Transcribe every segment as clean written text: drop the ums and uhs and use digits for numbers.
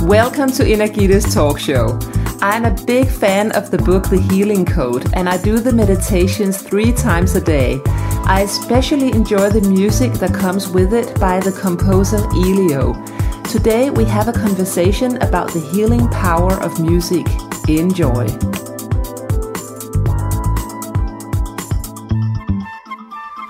Welcome to Gittes talk show. I'm a big fan of the book The Healing Code, and I do the meditations 3 times a day. I especially enjoy the music that comes with it by the composer Elio. Today we have a conversation about the healing power of music. Enjoy.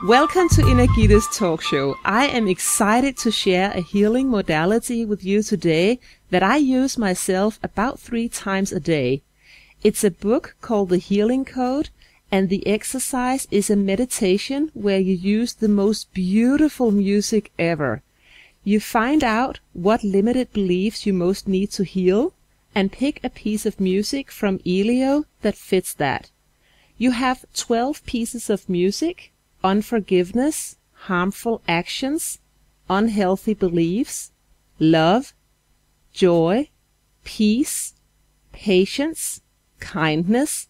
Welcome to Gittes talk show. I am excited to share a healing modality with you today that I use myself about 3 times a day. It's a book called The Healing Code, and the exercise is a meditation where you use the most beautiful music ever. You find out what limited beliefs you most need to heal and pick a piece of music from Elio that fits that. You have 12 pieces of music: unforgiveness, harmful actions, unhealthy beliefs, love, joy, peace, patience, kindness,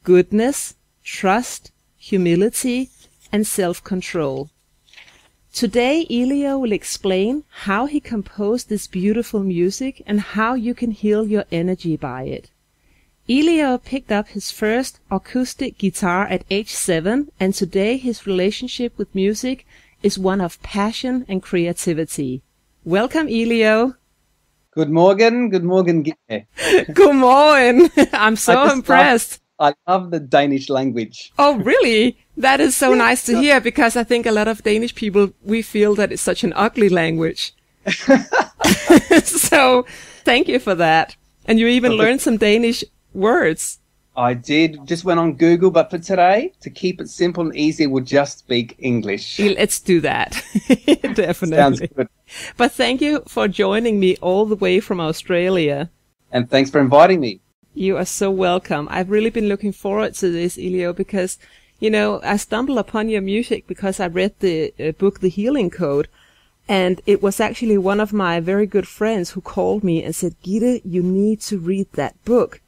goodness, trust, humility, and self-control. Today, Elio will explain how he composed this beautiful music and how you can heal your energy by it. Elio picked up his first acoustic guitar at age 7, and today his relationship with music is one of passion and creativity. Welcome, Elio. Good morning, Gitte. Good morning. I'm so impressed. I love the Danish language. Oh, really? That is so nice to hear, because I think a lot of Danish people, we feel that it's such an ugly language. So thank you for that. And you even learned some Danish words. I did. Just went on Google, but for today, to keep it simple and easy, we'll just speak English. Let's do that. Definitely. Sounds good. But thank you for joining me all the way from Australia. And thanks for inviting me. You are so welcome. I've really been looking forward to this, Elio, because, you know, I stumbled upon your music because I read the book The Healing Code. And it was actually one of my very good friends who called me and said, Gitte, you need to read that book.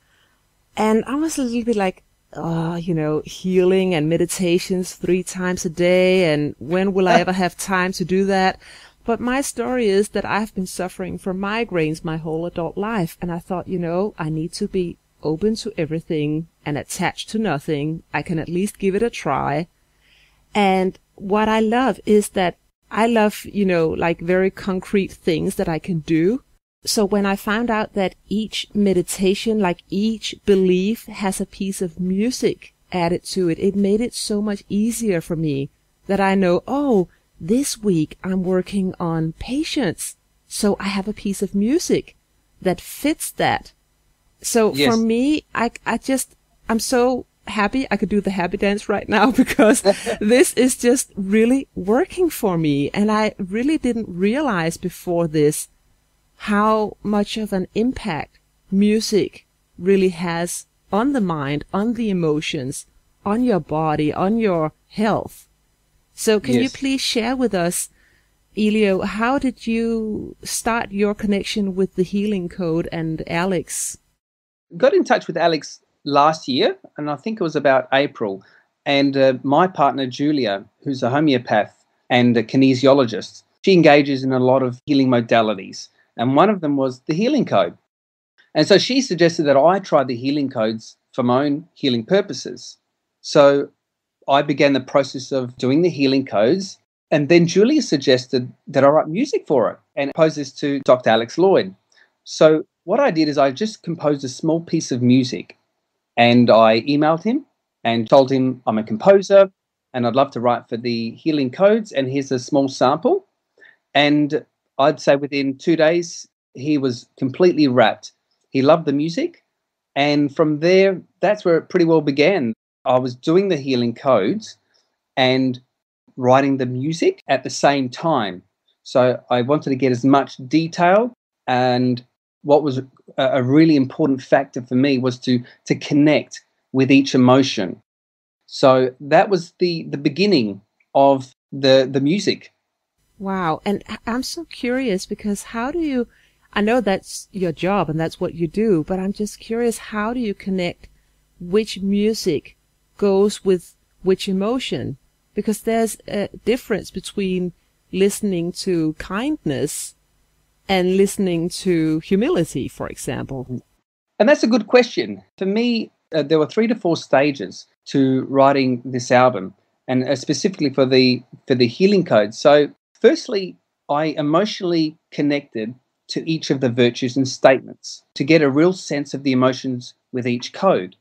And I was a little bit like, oh, you know, healing and meditations 3 times a day. And when will I ever have time to do that? But my story is that I've been suffering from migraines my whole adult life. And I thought, you know, I need to be open to everything and attached to nothing. I can at least give it a try. And what I love is that I love, you know, like very concrete things that I can do. So when I found out that each meditation, like each belief, has a piece of music added to it, it made it so much easier for me that I know, oh, this week I'm working on patience. So I have a piece of music that fits that. So yes. For me, I'm so happy I could do the happy dance right now, because this is just really working for me. And I really didn't realize before this how much of an impact music really has on the mind, on the emotions, on your body, on your health. So can you please share with us, Elio, how did you start your connection with the Healing Code and Alex? Got in touch with Alex last year, and I think it was about April. And my partner, Julia, who's a homeopath and a kinesiologist, she engages in a lot of healing modalities. And one of them was the Healing Code. And so she suggested that I try the healing codes for my own healing purposes. So I began the process of doing the healing codes. And then Julia suggested that I write music for it and pose this to Dr. Alex Lloyd. So what I did is I just composed a small piece of music, and I emailed him and told him I'm a composer and I'd love to write for the healing codes, and here's a small sample. And I'd say within 2 days, he was completely wrapped. He loved the music. And from there, that's where it pretty well began. I was doing the healing codes and writing the music at the same time. So I wanted to get as much detail. And what was a really important factor for me was to connect with each emotion. So that was the beginning of the music. Wow. And I'm so curious, because how do you, I know that's your job and that's what you do, but I'm just curious, how do you connect which music goes with which emotion? Because there's a difference between listening to kindness and listening to humility, for example? And that's a good question. For me, there were 3 to 4 stages to writing this album, and specifically for the healing code. So firstly, I emotionally connected to each of the virtues and statements to get a real sense of the emotions with each code.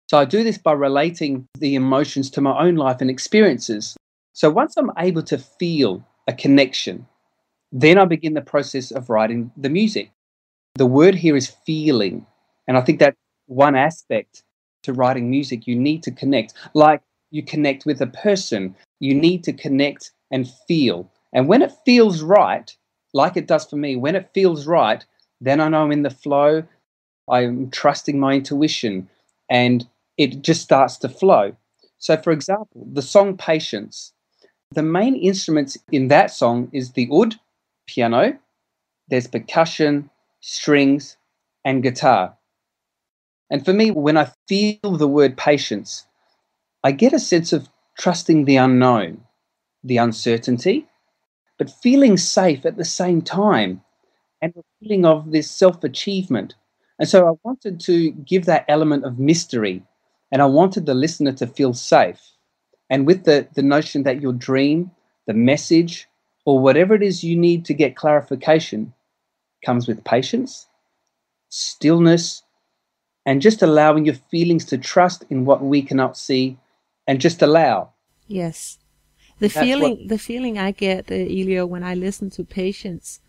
So I do this by relating the emotions to my own life and experiences. So once I'm able to feel a connection, then I begin the process of writing the music. The word here is feeling. And I think that's one aspect to writing music. You need to connect. Like you connect with a person, you need to connect and feel. And when it feels right, like it does for me, when it feels right, then I know I'm in the flow. I'm trusting my intuition, and it just starts to flow. So, for example, the song Patience, the main instruments in that song is the oud, piano, there's percussion, strings, and guitar. And for me, when I feel the word patience, I get a sense of trusting the unknown, the uncertainty, but feeling safe at the same time, and a feeling of this self-achievement. And so I wanted to give that element of mystery, and I wanted the listener to feel safe. And with the notion that your dream, the message, or whatever it is you need to get clarification comes with patience, stillness, and just allowing your feelings to trust in what we cannot see and just allow. Yes. The feeling I get, Elio, when I listen to Patience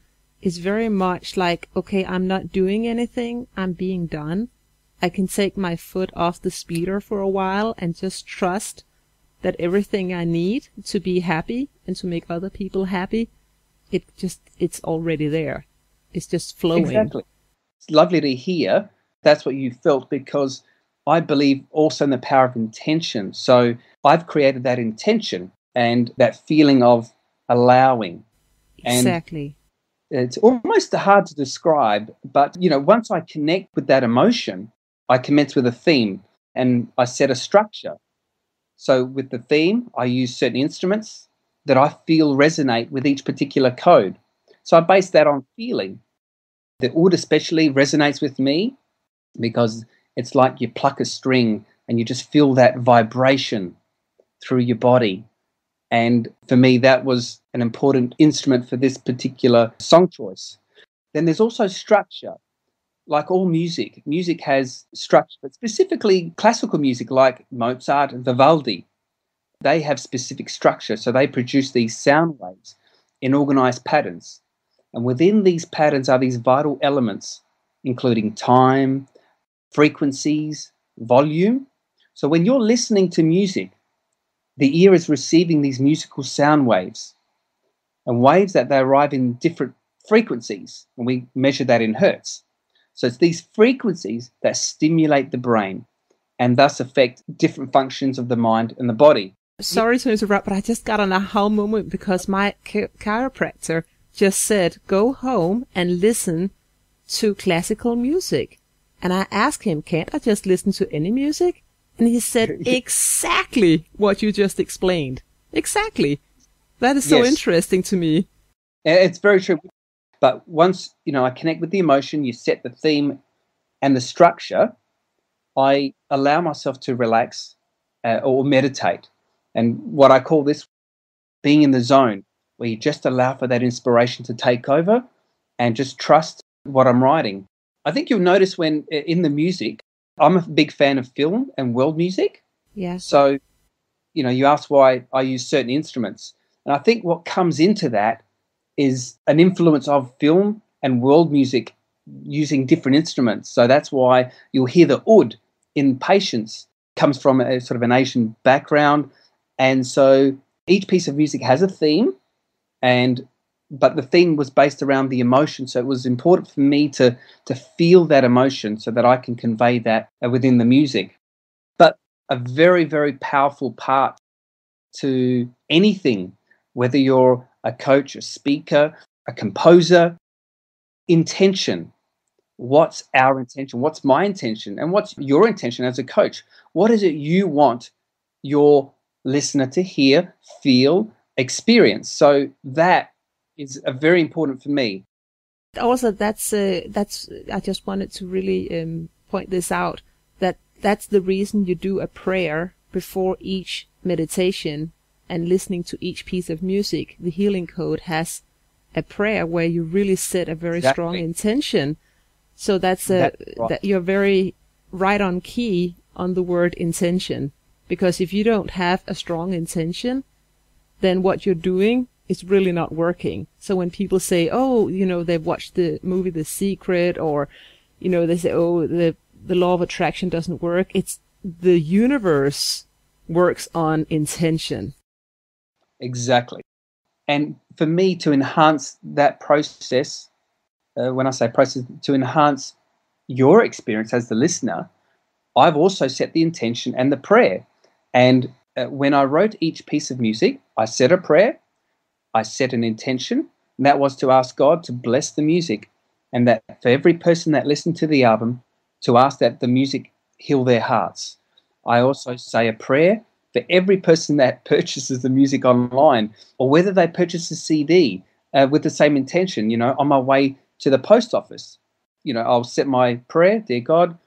is very much like, okay, I'm not doing anything, I'm being done. I can take my foot off the speeder for a while and just trust that everything I need to be happy and to make other people happy, it's already there. It's just flowing. Exactly. It's lovely to hear that's what you felt, because I believe also in the power of intention. So I've created that intention and that feeling of allowing. Exactly. And it's almost hard to describe, but once I connect with that emotion, I commence with a theme and I set a structure. So with the theme, I use certain instruments that I feel resonate with each particular code. So I base that on feeling. The oud especially resonates with me because it's like you pluck a string and you just feel that vibration through your body. And for me, that was an important instrument for this particular song choice. Then there's also structure. Like all music, music has structure, but specifically classical music like Mozart and Vivaldi, they have specific structure. So they produce these sound waves in organized patterns. And within these patterns are these vital elements, including time, frequencies, volume. So when you're listening to music, the ear is receiving these musical sound waves, and waves that they arrive in different frequencies, and we measure that in hertz. So it's these frequencies that stimulate the brain and thus affect different functions of the mind and the body. Sorry to interrupt, but I just got an aha moment because my chiropractor just said, go home and listen to classical music. And I asked him, can't I just listen to any music? And he said exactly what you just explained. Exactly. That is so interesting to me. It's very true. But once, I connect with the emotion, you set the theme and the structure, I allow myself to relax or meditate. And what I call this being in the zone, where you just allow for that inspiration to take over and just trust what I'm writing. I think you'll notice when in the music, I'm a big fan of film and world music. Yeah. So, you asked why I use certain instruments. And I think what comes into that is an influence of film and world music using different instruments. So that's why you'll hear the oud in Patience comes from a sort of an Asian background. And so each piece of music has a theme, but the theme was based around the emotion. So it was important for me to feel that emotion so that I can convey that within the music. But a very, very powerful part to anything, whether you're a coach, a speaker, a composer, intention. What's our intention? What's my intention? And what's your intention as a coach? What is it you want your listener to hear, feel, experience? So that is very important for me. Also, that's I just wanted to really point this out, that's the reason you do a prayer before each meditation and listening to each piece of music. The healing code has a prayer where you really set a very strong intention. So that's right. That you're very right on key on the word intention, because if you don't have a strong intention, then what you're doing is really not working. So when people say, oh, they've watched the movie The Secret, or, they say, oh, the law of attraction doesn't work. It's the universe works on intention. Exactly. And for me to enhance that process, when I say process, to enhance your experience as the listener, I've also set the intention and the prayer. And when I wrote each piece of music, I said a prayer, I set an intention, and that was to ask God to bless the music, and that for every person that listened to the album, to ask that the music heal their hearts. I also say a prayer for every person that purchases the music online, or whether they purchase a CD with the same intention, on my way to the post office. I'll set my prayer, dear God,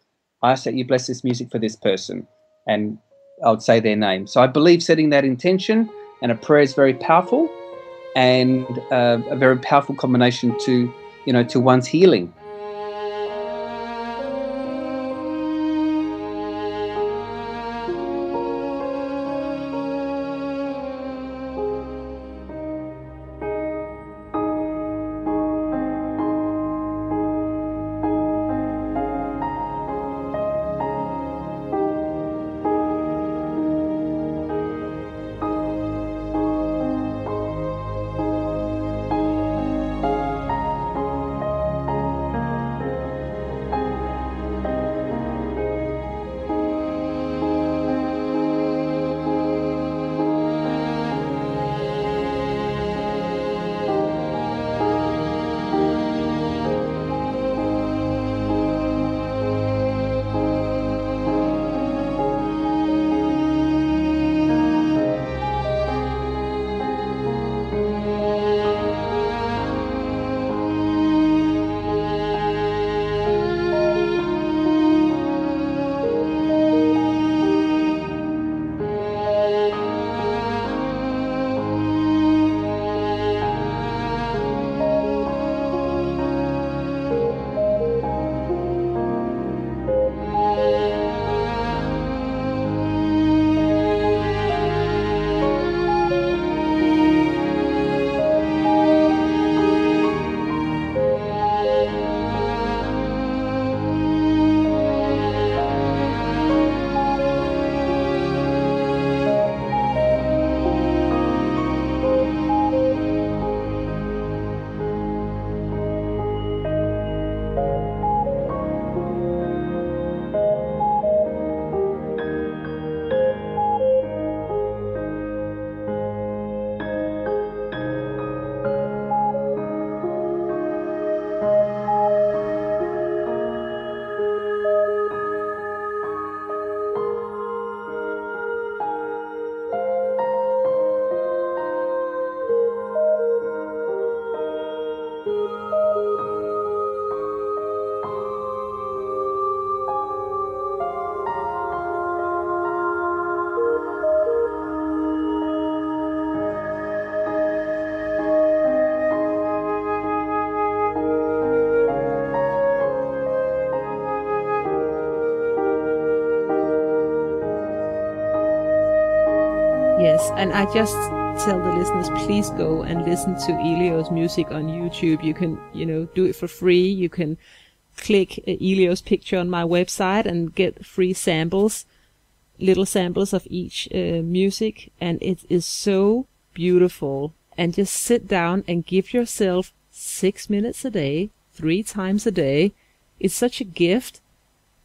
I ask that you bless this music for this person, and I would say their name. So I believe setting that intention and a prayer is very powerful, and a very powerful combination to one's healing. Yes, and I just tell the listeners, please go and listen to Elio's music on YouTube. You can, do it for free. You can click Elio's picture on my website and get free samples, little samples of each music, and it is so beautiful. And just sit down and give yourself 6 minutes a day, 3 times a day. It's such a gift,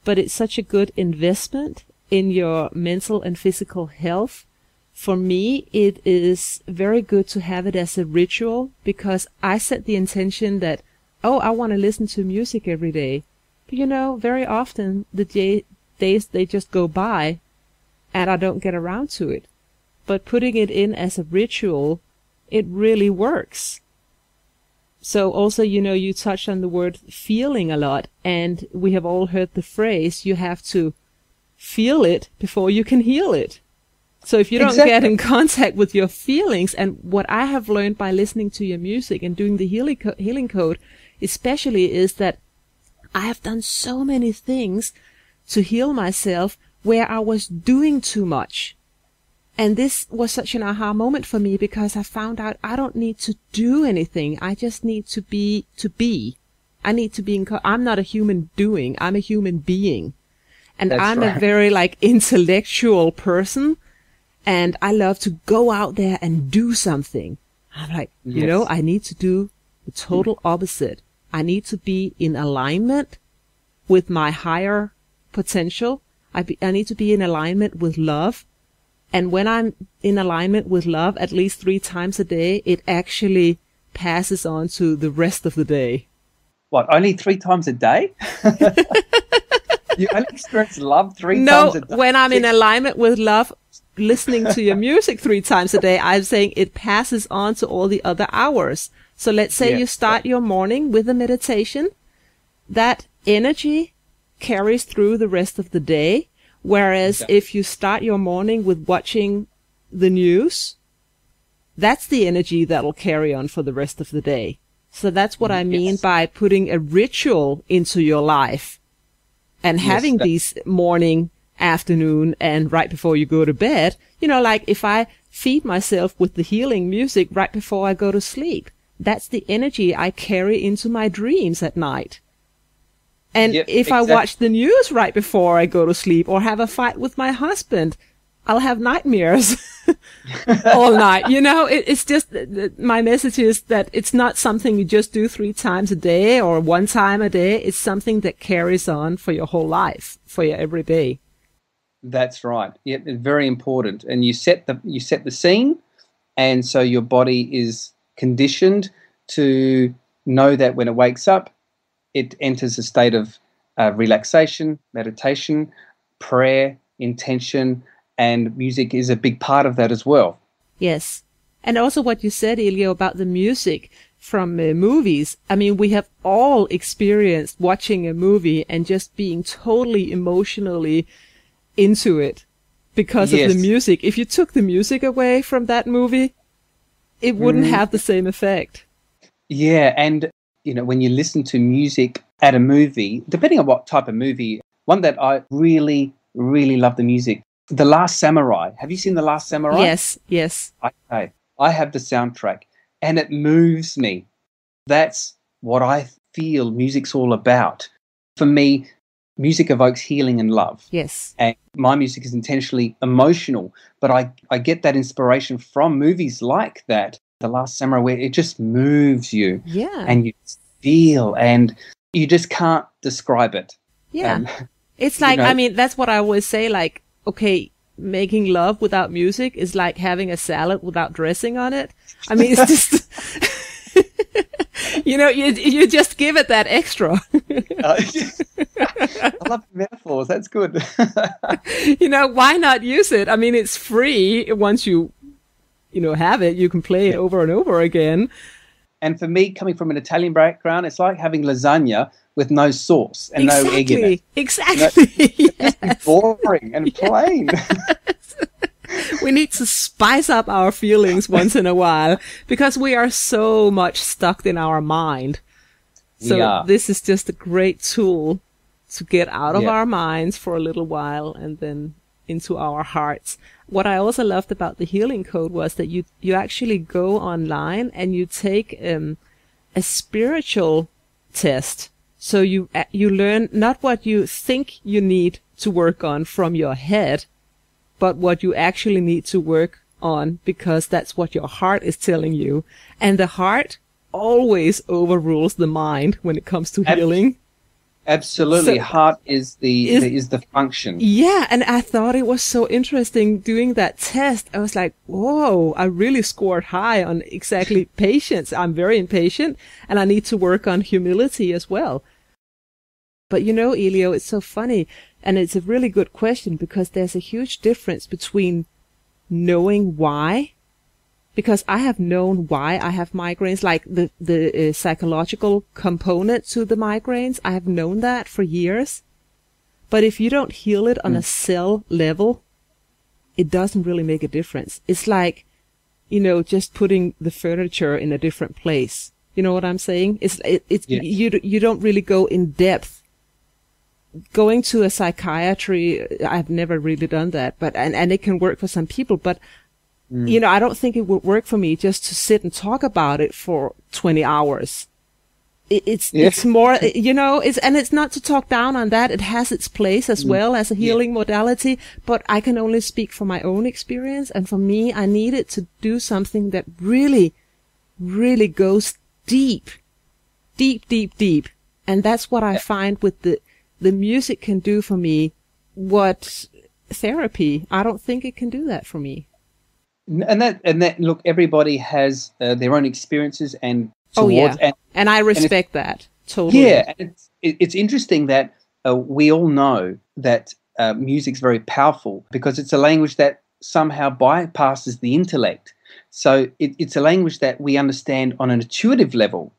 but it's such a good investment in your mental and physical health. For me, it is very good to have it as a ritual, because I set the intention that, I want to listen to music every day. But very often the days, they just go by and I don't get around to it. But putting it in as a ritual, it really works. So also, you touched on the word feeling a lot, and we have all heard the phrase, you have to feel it before you can heal it. So if you don't get in contact with your feelings, and what I have learned by listening to your music and doing the healing code especially, is that I have done so many things to heal myself where I was doing too much. And this was such an aha moment for me, because I found out I don't need to do anything. I just need to be. I need to be I'm not a human doing. I'm a human being. And That's I'm right. a very intellectual person. And I love to go out there and do something. I'm like, Yes. I need to do the total opposite. I need to be in alignment with my higher potential. I need to be in alignment with love. And when I'm in alignment with love at least 3 times a day, it actually passes on to the rest of the day. What, only 3 times a day? You only experience love 3 times a day? No, when I'm in alignment with love, listening to your music 3 times a day, I'm saying it passes on to all the other hours. So let's say you start your morning with a meditation. That energy carries through the rest of the day. Whereas if you start your morning with watching the news, that's the energy that'll carry on for the rest of the day. So that's what I mean by putting a ritual into your life and having these morning, afternoon, and right before you go to bed. If I feed myself with the healing music right before I go to sleep, that's the energy I carry into my dreams at night. And if I watch the news right before I go to sleep, or have a fight with my husband, I'll have nightmares all night. It's just, my message is that it's not something you just do 3 times a day or 1 time a day. It's something that carries on for your whole life, for your every day. That's right. Yeah, it's very important. And you set the scene, and so your body is conditioned to know that when it wakes up, it enters a state of relaxation, meditation, prayer, intention, and music is a big part of that as well. Yes. And also what you said, Elio, about the music from movies. I mean, we have all experienced watching a movie and just being totally emotionally into it because of the music. If you took the music away from that movie, it wouldn't have the same effect. Yeah, and when you listen to music at a movie, depending on what type of movie, one that I really, really love the music, The Last Samurai. Have you seen The Last Samurai? Yes. Okay. I have the soundtrack, and it moves me. That's what I feel music's all about. For me, music evokes healing and love. Yes. And my music is intentionally emotional, but I get that inspiration from movies like that. The Last Samurai, where it just moves you. Yeah. And you feel, and you just can't describe it. Yeah. It's like, that's what I always say, okay, making love without music is like having a salad without dressing on it. I mean, it's just, you just give it that extra. I love metaphors. That's good. Why not use it? I mean, it's free once you have it. You can play it over and over again. And for me, coming from an Italian background, it's like having lasagna with no sauce and no egg in it. Exactly. It's boring and plain. We need to spice up our feelings once in a while because we are so much stuck in our mind. So this is just a great tool to get out of our minds for a little while and then into our hearts. What I also loved about the healing code was that you actually go online and you take a spiritual test. So you learn not what you think you need to work on from your head, but what you actually need to work on because that's what your heart is telling you. And the heart always overrules the mind when it comes to healing. Absolutely. So, heart is the function. Yeah, and I thought it was so interesting doing that test. I was like, whoa, I really scored high on exactly patience. I'm very impatient and I need to work on humility as well. But Elio, it's so funny and it's a really good question because there's a huge difference between knowing why because I have known why I have migraines, like the psychological component to the migraines. I have known that for years. But if you don't heal it on a cell level, it doesn't really make a difference. It's like, just putting the furniture in a different place. You know what I'm saying? It's you don't really go in depth. Going to a psychiatry, I've never really done that, but and it can work for some people, but I don't think it would work for me just to sit and talk about it for 20 hours. It's more, it's not to talk down on that. It has its place as well as a healing modality, but I can only speak from my own experience. And for me, I needed to do something that really, really goes deep. And that's what I find with the music can do for me. What therapy, I don't think it can do that for me. And that look, everybody has their own experiences and and I respect that totally. Yeah, and it's interesting that we all know that music's very powerful because it's a language that somehow bypasses the intellect. So it's a language that we understand on an intuitive level.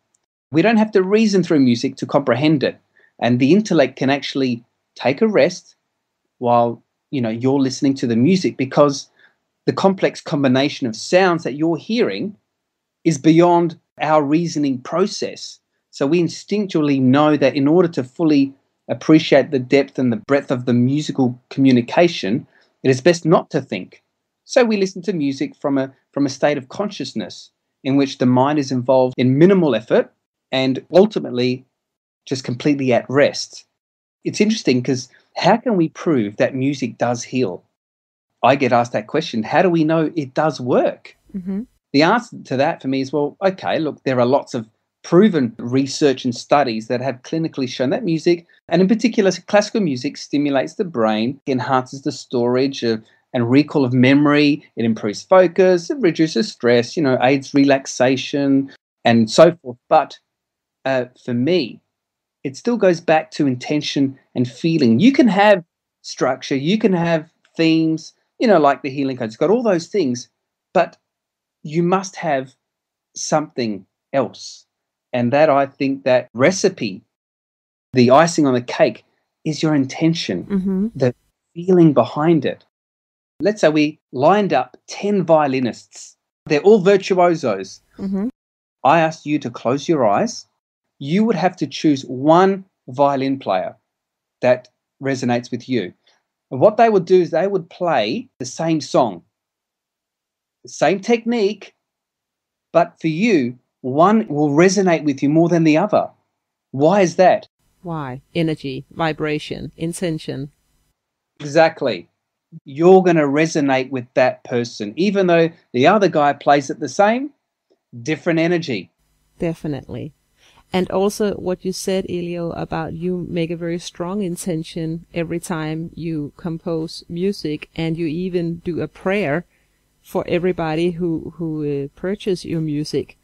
We don't have to reason through music to comprehend it, and the intellect can actually take a rest while you're listening to the music, because the complex combination of sounds that you're hearing is beyond our reasoning process. So we instinctually know that in order to fully appreciate the depth and the breadth of the musical communication, it is best not to think. So we listen to music from a state of consciousness in which the mind is involved in minimal effort and ultimately just completely at rest. It's interesting because how can we prove that music does heal? I get asked that question. How do we know it does work? Mm-hmm. The answer to that for me is, well, okay, look, there are lots of proven research and studies that have clinically shown that music, and in particular classical music, stimulates the brain, enhances the storage and recall of memory, it improves focus, it reduces stress, aids relaxation and so forth. But for me, it still goes back to intention and feeling. You can have structure, you can have themes, like the healing code. It's got all those things, but you must have something else. And that, I think, that recipe, the icing on the cake, is your intention, the feeling behind it. Let's say we lined up 10 violinists. They're all virtuosos. Mm-hmm. I asked you to close your eyes. You would have to choose one violin player that resonates with you. And what they would do is they would play the same song, the same technique, but for you, one will resonate with you more than the other. Why is that? Why? Energy, vibration, intention. Exactly. You're going to resonate with that person, even though the other guy plays it the same, different energy. Definitely. And also what you said, Elio, about you make a very strong intention every time you compose music, and you even do a prayer for everybody who purchase your music.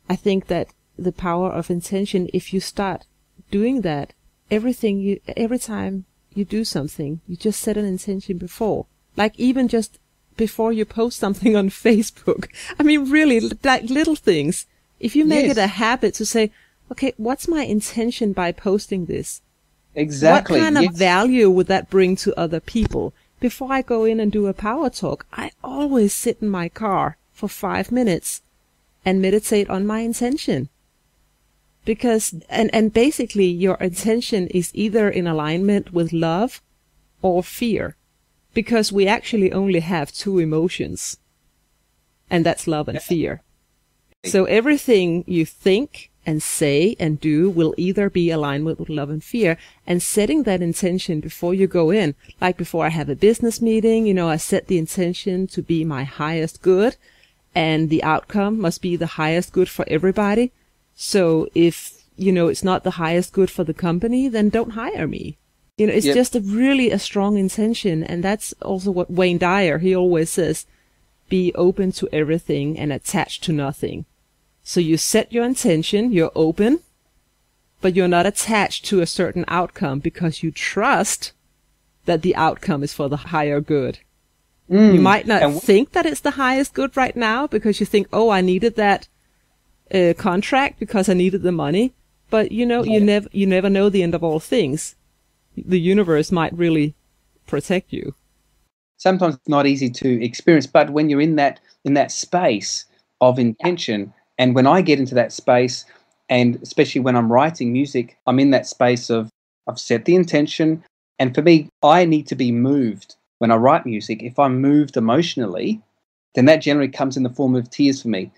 I think that the power of intention, if you start doing that, every time you do something, you just set an intention before. Like even just before you post something on Facebook. I mean, really, like little things. If you make it a habit to say, okay, what's my intention by posting this? Exactly. What kind of value would that bring to other people? Before I go in and do a power talk, I always sit in my car for 5 minutes and meditate on my intention. Because, and basically your intention is either in alignment with love or fear. Because we actually only have 2 emotions. And that's love and fear. So everything you think and say and do will either be aligned with love and fear. And setting that intention before you go in, like before I have a business meeting, I set the intention to be my highest good, and the outcome must be the highest good for everybody. So if, it's not the highest good for the company, then don't hire me. It's just a strong intention. And that's also what Wayne Dyer, he always says, be open to everything and attached to nothing. So you set your intention, you're open, but you're not attached to a certain outcome because you trust that the outcome is for the higher good. You might not think that it's the highest good right now because you think, oh, I needed that contract because I needed the money. But you never know the end of all things. The universe might really protect you. Sometimes it's not easy to experience, but when you're in that space of intention, and when I get into that space, and especially when I'm writing music, I'm in that space of I've set the intention, and for me, I need to be moved. When I write music, if I'm moved emotionally, then that generally comes in the form of tears for me,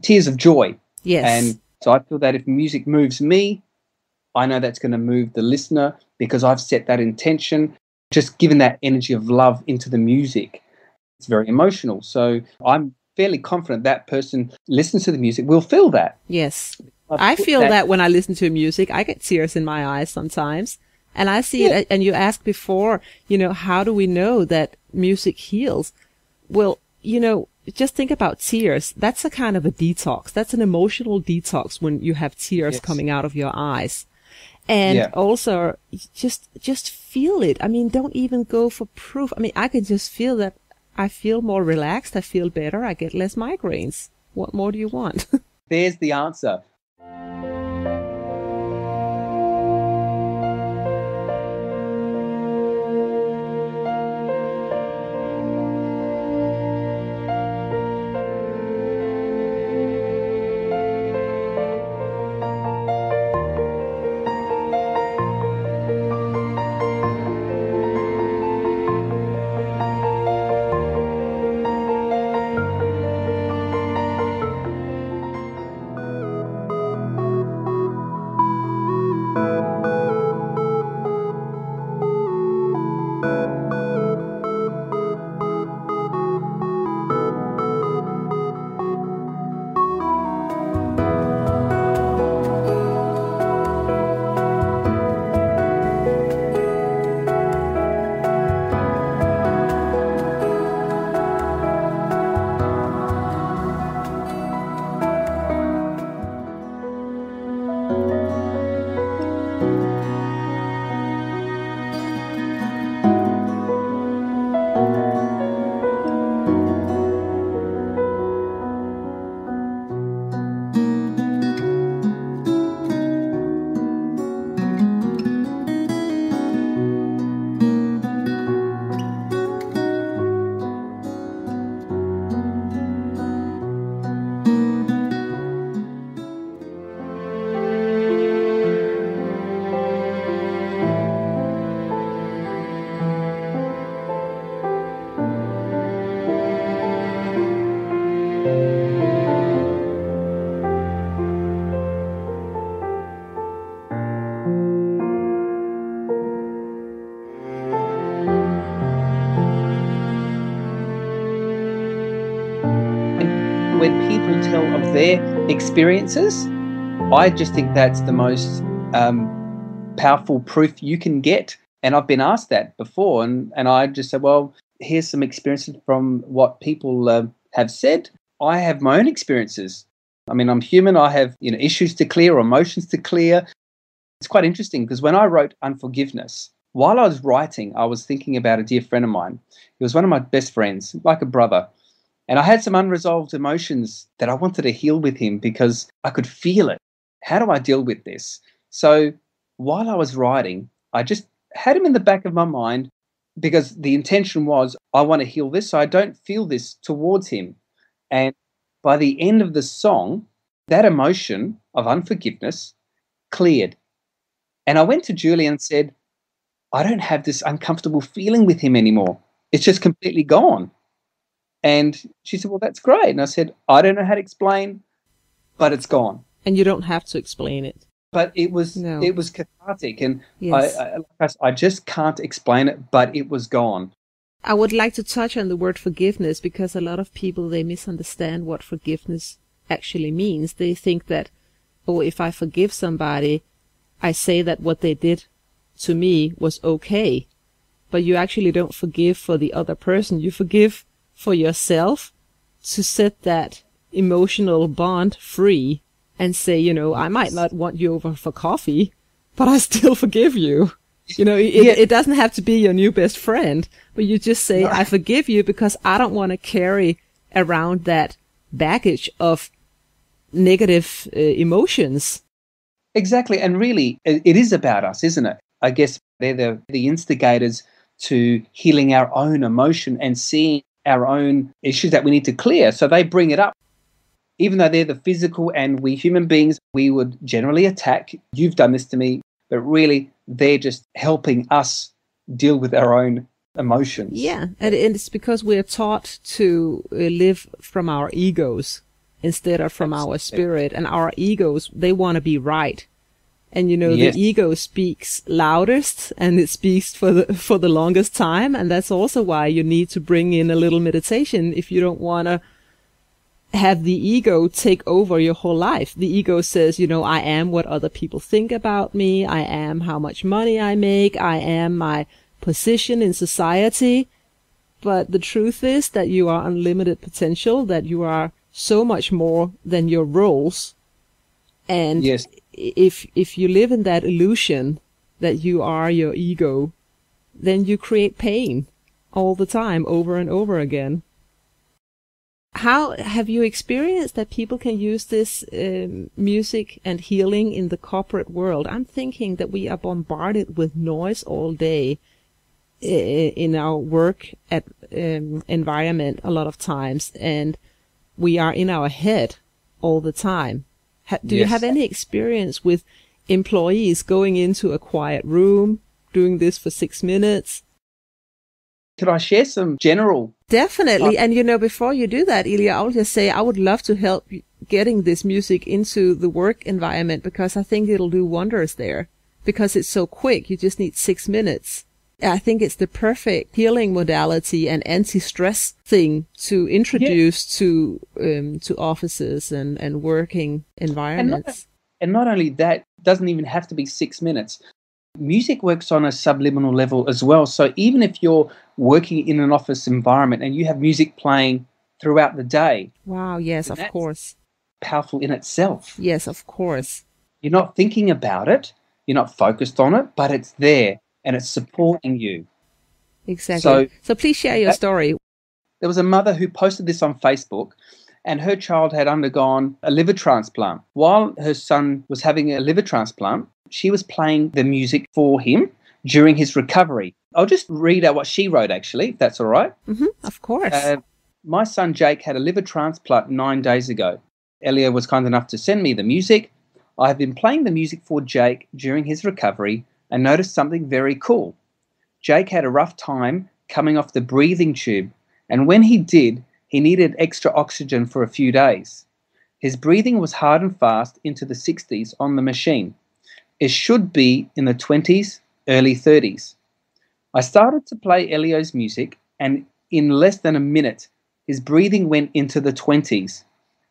tears of joy. Yes. And so I feel that if music moves me, I know that's going to move the listener because I've set that intention, just given that energy of love into the music. It's very emotional. So I'm fairly confident that person listens to the music will feel that. Yes. I feel that when I listen to music, I get tears in my eyes sometimes. And I see it, and you asked before, how do we know that music heals? Well, just think about tears. That's a kind of a detox. That's an emotional detox when you have tears coming out of your eyes. And also, just feel it. I mean, don't even go for proof. I mean, I can just feel that I feel more relaxed. I feel better. I get less migraines. What more do you want? There's the answer. When people tell of their experiences, I just think that's the most powerful proof you can get. And I've been asked that before, and I just said, well, here's some experiences from what people have said. I have my own experiences. I mean, I'm human. I have issues to clear or emotions to clear. It's quite interesting because when I wrote Unforgiveness, while I was writing, I was thinking about a dear friend of mine. He was one of my best friends, like a brother. And I had some unresolved emotions that I wanted to heal with him because I could feel it. How do I deal with this? So while I was writing, I just had him in the back of my mind because the intention was I want to heal this so I don't feel this towards him. And by the end of the song, that emotion of unforgiveness cleared. And I went to Julie and said, I don't have this uncomfortable feeling with him anymore. It's just completely gone. And she said, well, that's great. And I said, I don't know how to explain, but it's gone. And you don't have to explain it. But it was cathartic. And yes. I just can't explain it, but it was gone. I would like to touch on the word forgiveness because a lot of people, they misunderstand what forgiveness actually means. They think that, if I forgive somebody, I say that what they did to me was okay. But you actually don't forgive for the other person. You forgive for yourself to set that emotional bond free and say, I might not want you over for coffee, but I still forgive you. You know, it doesn't have to be your new best friend, but you just say, I forgive you because I don't want to carry around that baggage of negative emotions. Exactly. And really, it is about us, isn't it? I guess they're the instigators to healing our own emotion and seeing our own issues that we need to clear. So they bring it up. Even though they're the physical and we human beings, we would generally attack. You've done this to me, but really they're just helping us deal with our own emotions. Yeah, and it's because we're taught to live from our egos instead of from our spirit. And our egos, they want to be right. And you know, the ego speaks loudest and it speaks for the longest time. And that's also why you need to bring in a little meditation if you don't want to have the ego take over your whole life. The ego says, you know, I am what other people think about me. I am how much money I make. I am my position in society. But the truth is that you are unlimited potential, that you are so much more than your roles. And if you live in that illusion that you are your ego, then you create pain all the time, over and over again. How have you experienced that people can use this music and healing in the corporate world? I'm thinking that we are bombarded with noise all day in our work at environment a lot of times, and we are in our head all the time. Do you have any experience with employees going into a quiet room, doing this for 6 minutes? Could I share some general? Definitely. And, you know, before you do that, Elio, I'll just say I would love to help getting this music into the work environment because I think it'll do wonders there because it's so quick. You just need 6 minutes. I think it's the perfect healing modality and anti-stress thing to introduce to offices and working environments. And not only that, it doesn't even have to be 6 minutes. Music works on a subliminal level as well. So even if you're working in an office environment and you have music playing throughout the day. Wow, yes, of course. Powerful in itself. Yes, of course. You're not thinking about it. You're not focused on it, but it's there and it's supporting you. Exactly. So please share your story. There was a mother who posted this on Facebook and her child had undergone a liver transplant. While her son was having a liver transplant, she was playing the music for him during his recovery. I'll just read out what she wrote, actually, if that's all right. Of course. My son Jake had a liver transplant 9 days ago. Elio was kind enough to send me the music. I have been playing the music for Jake during his recovery and noticed something very cool. Jake had a rough time coming off the breathing tube, and when he did, he needed extra oxygen for a few days. His breathing was hard and fast into the 60s on the machine. It should be in the 20s, early 30s. I started to play Elio's music, and in less than a minute, his breathing went into the 20s,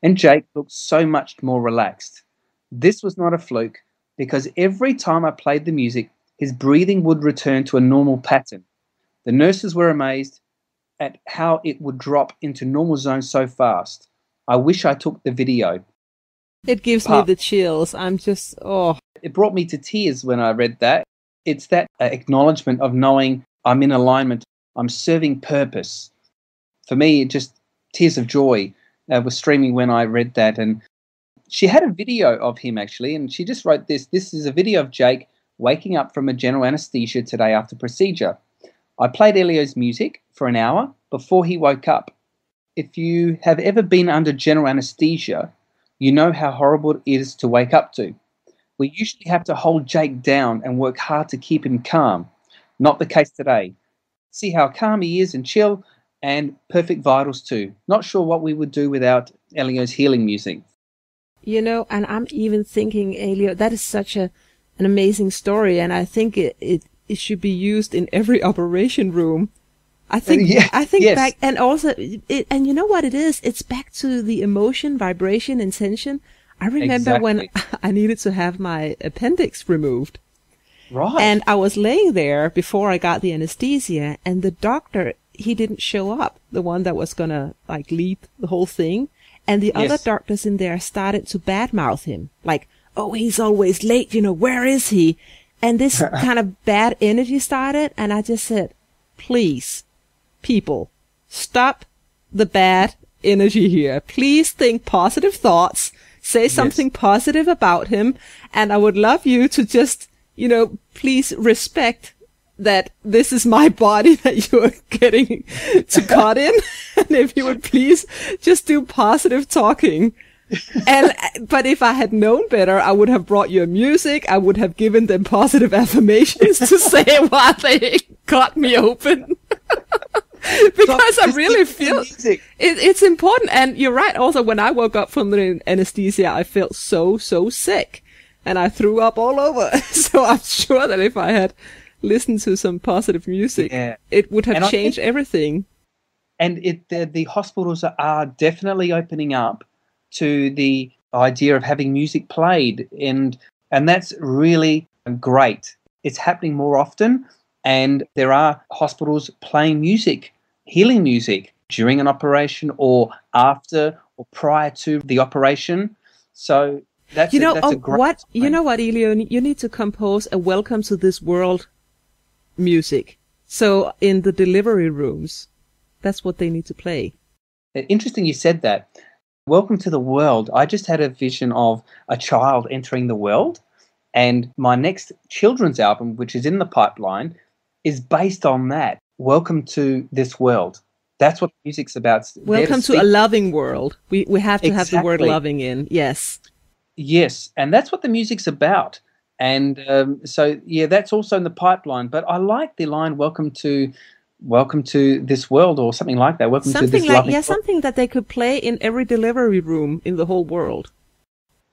and Jake looked so much more relaxed. This was not a fluke, because every time I played the music, his breathing would return to a normal pattern. The nurses were amazed at how it would drop into normal zone so fast. I wish I took the video. It gives me the chills. I'm just, It brought me to tears when I read that. It's that acknowledgement of knowing I'm in alignment, I'm serving purpose. For me, just tears of joy were streaming when I read that. And she had a video of him, actually, and she just wrote this. This is a video of Jake waking up from a general anesthesia today after procedure. I played Elio's music for an hour before he woke up. If you have ever been under general anesthesia, you know how horrible it is to wake up to. We usually have to hold Jake down and work hard to keep him calm. Not the case today. See how calm he is and chill, and perfect vitals too. Not sure what we would do without Elio's healing music. You know, and I'm even thinking, Elio, that is such an amazing story, and I think it should be used in every operation room. I think yes. back, and also, and you know what it is? It's back to the emotion, vibration, intention. I remember when I needed to have my appendix removed. Right. And I was laying there before I got the anesthesia, and the doctor, he didn't show up, the one that was gonna lead the whole thing. And the other doctors in there started to badmouth him, like, oh, he's always late, where is he? And this kind of bad energy started, and I just said, please, people, stop the bad energy here. Please think positive thoughts, say something positive about him, and I would love you to just, please respect that this is my body that you are getting to cut in. And if you would please just do positive talking. But if I had known better, I would have brought you music. I would have given them positive affirmations to say while they cut me open. Because I really feel it's important. And you're right. Also, when I woke up from the anesthesia, I felt so sick, and I threw up all over. So I'm sure that if I had listened to some positive music, it would have changed everything. And the hospitals are definitely opening up to the idea of having music played, and that's really great. It's happening more often, and there are hospitals playing music, healing music, during an operation or after or prior to the operation. So that's a great you know what, Elio? You need to compose a welcome to this world music. So in the delivery rooms, that's what they need to play. Interesting you said that. Welcome to the world. I just had a vision of a child entering the world, and my next children's album, which is in the pipeline, is based on that. Welcome to this world. That's what music's about. Welcome to a loving world. We have to have the word loving in. Yes. Yes, and that's what the music's about. And that's also in the pipeline. But I like the line "Welcome to this world" or something like that. Welcome to this loving world. Something that they could play in every delivery room in the whole world.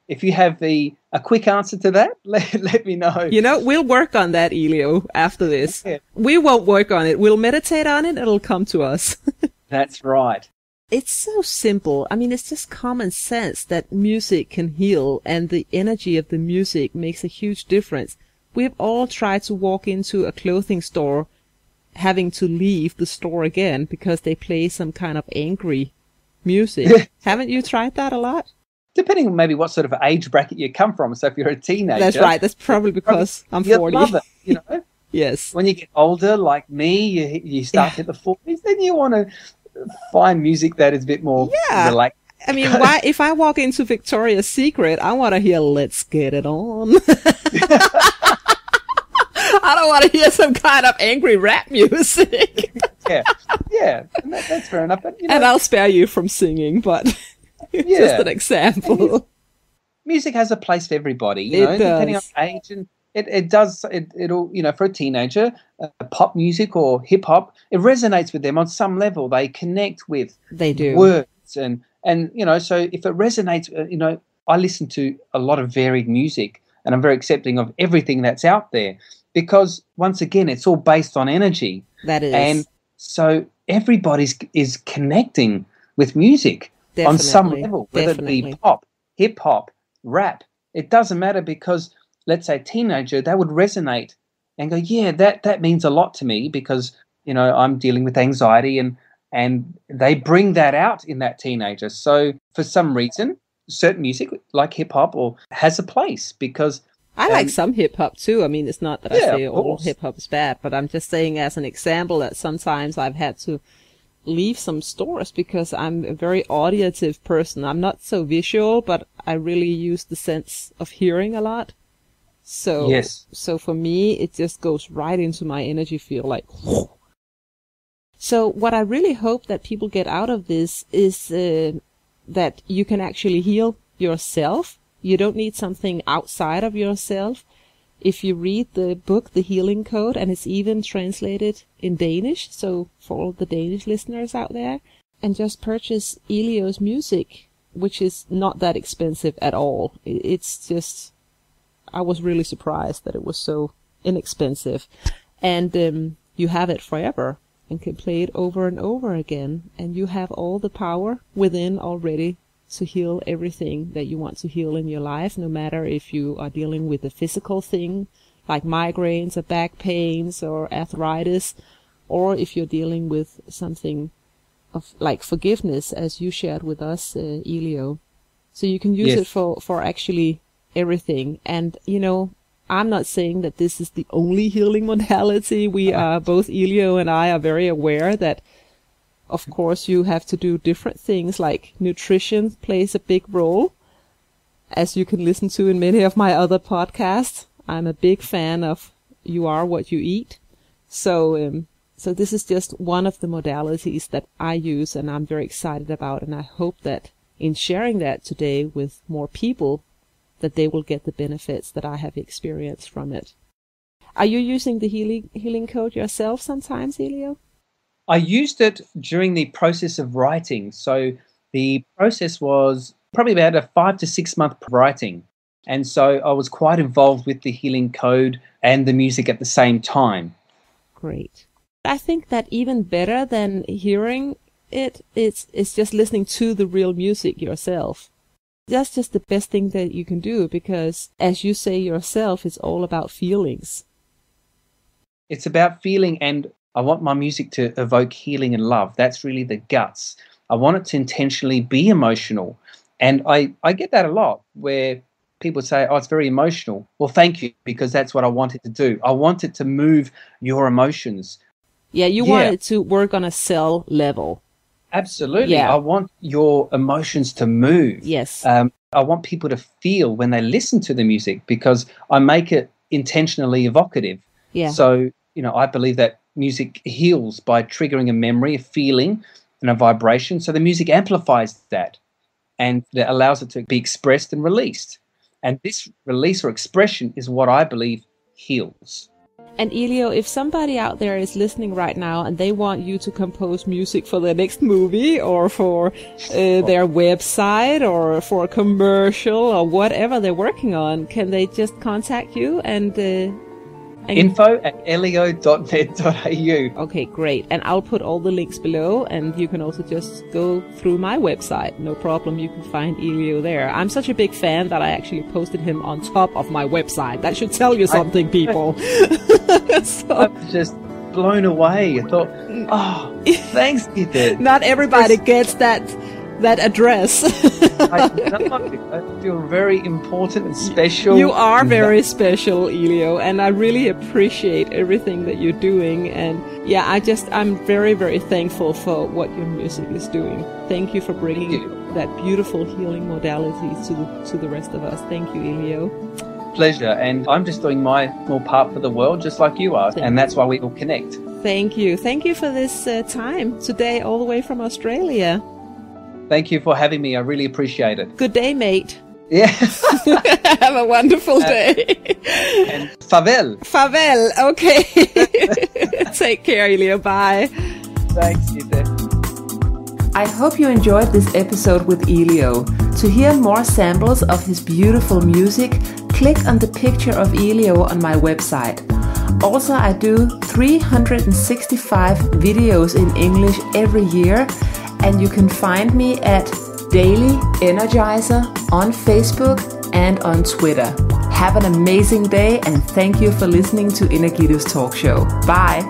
If you have a quick answer to that, let me know. We'll work on that, Elio, after this. Yeah. We won't work on it. We'll meditate on it. It'll come to us. That's right. It's so simple. I mean, it's just common sense that music can heal, and the energy of the music makes a huge difference. We've all tried to walk into a clothing store having to leave the store again because they play some kind of angry music. Haven't you tried that a lot? Depending on maybe what sort of age bracket you come from. So if you're a teenager... That's right. That's probably because I'm 40. Love it, Yes. When you get older, like me, you start to hit the 40s, then you want to find music that is a bit more relaxed. I mean, if I walk into Victoria's Secret, I want to hear "Let's Get It On." I don't want to hear some kind of angry rap music. yeah, that's fair enough. But, and I'll spare you from singing, but just an example. Music has a place for everybody, depending on age, and it'll for a teenager, pop music or hip hop, it resonates with them on some level. They connect with words and so if it resonates, I listen to a lot of varied music, and I'm very accepting of everything that's out there, because once again, it's all based on energy. That is. And so everybody is connecting with music on some level, whether it be pop, hip hop, rap. It doesn't matter, because let's say a teenager, they would resonate and go, yeah, that means a lot to me, because, I'm dealing with anxiety, and they bring that out in that teenager. So for some reason, certain music like hip hop has a place, because I like some hip hop too. I mean, it's not that I say all hip hop is bad, but I'm just saying as an example that sometimes I've had to leave some stores because I'm a very auditive person. I'm not so visual, but I really use the sense of hearing a lot. So for me, it just goes right into my energy field, like. So what I really hope that people get out of this is that you can actually heal yourself. You don't need something outside of yourself. If you read the book, The Healing Code, and it's even translated in Danish, so for all the Danish listeners out there, and just purchase Elio's music, which is not that expensive at all. It's just, I was really surprised that it was so inexpensive. And you have it forever and can play it over and over again. And you have all the power within already to heal everything that you want to heal in your life, no matter if you are dealing with a physical thing like migraines or back pains or arthritis, or if you're dealing with something of like forgiveness, as you shared with us, Elio. So you can use it for actually everything. And, I'm not saying that this is the only healing modality. We are, both Elio and I are very aware that, of course, you have to do different things, like nutrition plays a big role, as you can listen to in many of my other podcasts. I'm a big fan of you are what you eat. So this is just one of the modalities that I use and I'm very excited about. And I hope that in sharing that today with more people, that they will get the benefits that I have experienced from it. Are you using the healing code yourself sometimes, Elio? I used it during the process of writing. So the process was probably about a 5 to 6 month writing. And so I was quite involved with the healing code and the music at the same time. Great. I think that even better than hearing it's just listening to the real music yourself. That's just the best thing that you can do, because as you say yourself, it's all about feelings. It's about feeling, and I want my music to evoke healing and love. That's really the guts. I want it to intentionally be emotional. And I get that a lot, where people say, oh, it's very emotional. Well, thank you, because that's what I want it to do. I want it to move your emotions. Yeah, you want it to work on a cell level. Absolutely. Yeah. I want your emotions to move. Yes. I want people to feel when they listen to the music, because I make it intentionally evocative. Yeah. So, I believe that music heals by triggering a memory, a feeling, and a vibration. So the music amplifies that and that allows it to be expressed and released. And this release or expression is what I believe heals. And Elio, if somebody out there is listening right now and they want you to compose music for their next movie or for their website or for a commercial or whatever they're working on, can they just contact you and info@elio.net.au. Okay, great. And I'll put all the links below, and you can also just go through my website. No problem. You can find Elio there. I'm such a big fan that I actually posted him on top of my website. That should tell you something, people. So, I was just blown away. I thought, oh, thanks, Gitte. Not everybody gets that address. I feel very important and special. You are very special, Elio, and I really appreciate everything that you're doing. And yeah, I'm very, very thankful for what your music is doing. Thank you for bringing that beautiful healing modality to the rest of us. Thank you, Elio. Pleasure. And I'm just doing my small part for the world, just like you are. And that's why we will connect. Thank you. Thank you for this time today, all the way from Australia. Thank you for having me. I really appreciate it. Good day, mate. Yeah. Have a wonderful day. And farvel. Farvel. Okay. Take care, Elio. Bye. Thanks, Gitte. I hope you enjoyed this episode with Elio. To hear more samples of his beautiful music, click on the picture of Elio on my website. Also, I do 365 videos in English every year, and you can find me at Daily Energizer on Facebook and on Twitter. Have an amazing day, and thank you for listening to Gittes Talk Show. Bye!